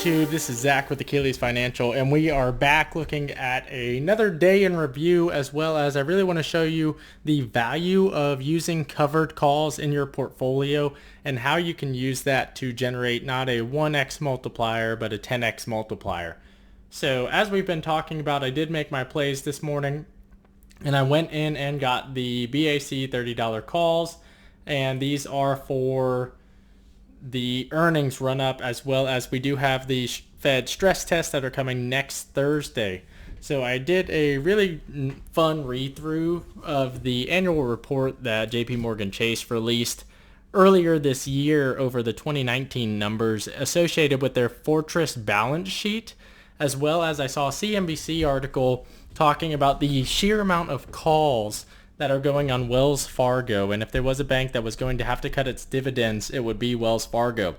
YouTube? This is Zach with Achilles Financial, and we are back looking at another day in review, as well as I really want to show you the value of using covered calls in your portfolio and how you can use that to generate not a 1x multiplier but a 10x multiplier. So as we've been talking about, I did make my plays this morning, and I went in and got the BAC $30 calls, and these are for the earnings run up, as well as we do have the Fed stress tests that are coming next Thursday. So I did a really fun read through of the annual report that JP Morgan Chase released earlier this year over the 2019 numbers associated with their Fortress balance sheet, as well as I saw a CNBC article talking about the sheer amount of calls that are going on Wells Fargo, and if there was a bank that was going to have to cut its dividends, it would be Wells Fargo.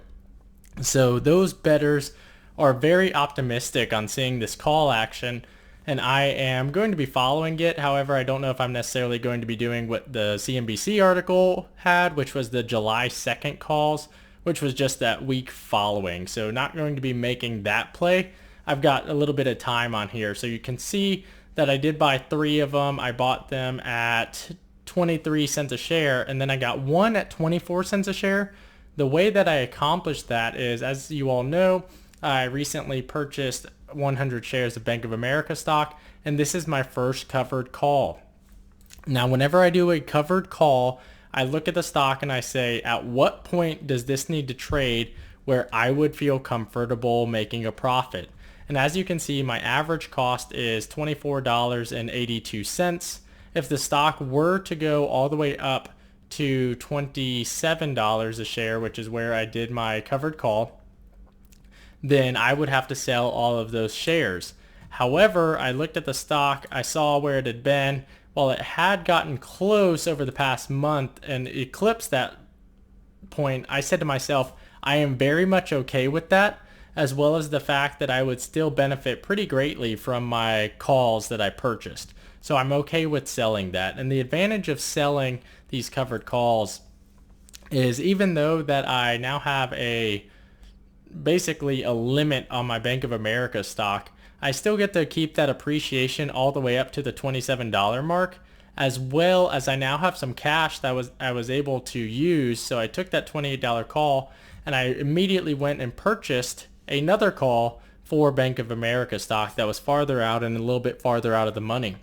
So those bettors are very optimistic on seeing this call action, and I am going to be following it. However, I don't know if I'm necessarily going to be doing what the CNBC article had, which was the July 2nd calls, which was just that week following. So not going to be making that play. I've got a little bit of time on here, so you can see that I did buy 3 of them. I bought them at 23 cents a share, and then I got one at 24 cents a share. The way that I accomplished that is, as you all know, I recently purchased 100 shares of Bank of America stock, and this is my first covered call. Now, whenever I do a covered call, I look at the stock and I say, at what point does this need to trade where I would feel comfortable making a profit? And as you can see, my average cost is $24.82. If the stock were to go all the way up to $27 a share, which is where I did my covered call, then I would have to sell all of those shares. However, I looked at the stock, I saw where it had been. While it had gotten close over the past month and eclipsed that point, I said to myself, I am very much okay with that, as well as the fact that I would still benefit pretty greatly from my calls that I purchased. So I'm okay with selling that. And the advantage of selling these covered calls is, even though that I now have basically a limit on my Bank of America stock, I still get to keep that appreciation all the way up to the $27 mark, as well as I now have some cash that I was able to use. So I took that $28 call and I immediately went and purchased another call for Bank of America stock that was farther out and a little bit farther out of the money.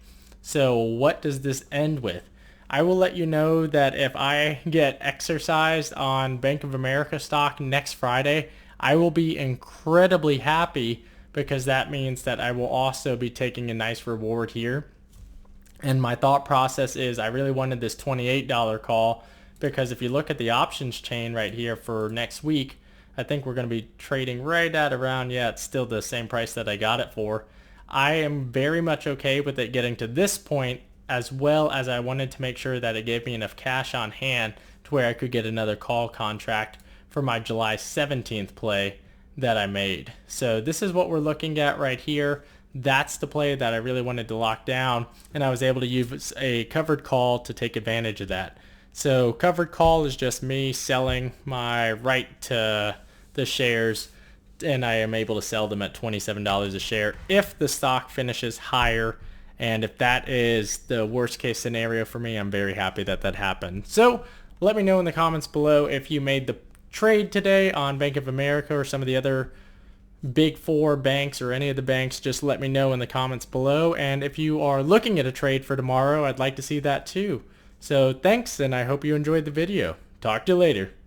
So what does this end with? I will let you know that if I get exercised on Bank of America stock next Friday, I will be incredibly happy, because that means that I will also be taking a nice reward here. And my thought process is, I really wanted this $28 call, because if you look at the options chain right here for next week, I think we're going to be trading right at around, yeah, it's still the same price that I got it for. I am very much okay with it getting to this point, as well as I wanted to make sure that it gave me enough cash on hand to where I could get another call contract for my July 17th play that I made. So this is what we're looking at right here. That's the play that I really wanted to lock down, and I was able to use a covered call to take advantage of that. So covered call is just me selling my right to the shares, and I am able to sell them at $27 a share if the stock finishes higher. And if that is the worst case scenario for me, I'm very happy that that happened. So let me know in the comments below if you made the trade today on Bank of America or some of the other big 4 banks, or any of the banks. Just let me know in the comments below. And if you are looking at a trade for tomorrow, I'd like to see that too. So thanks, and I hope you enjoyed the video. Talk to you later.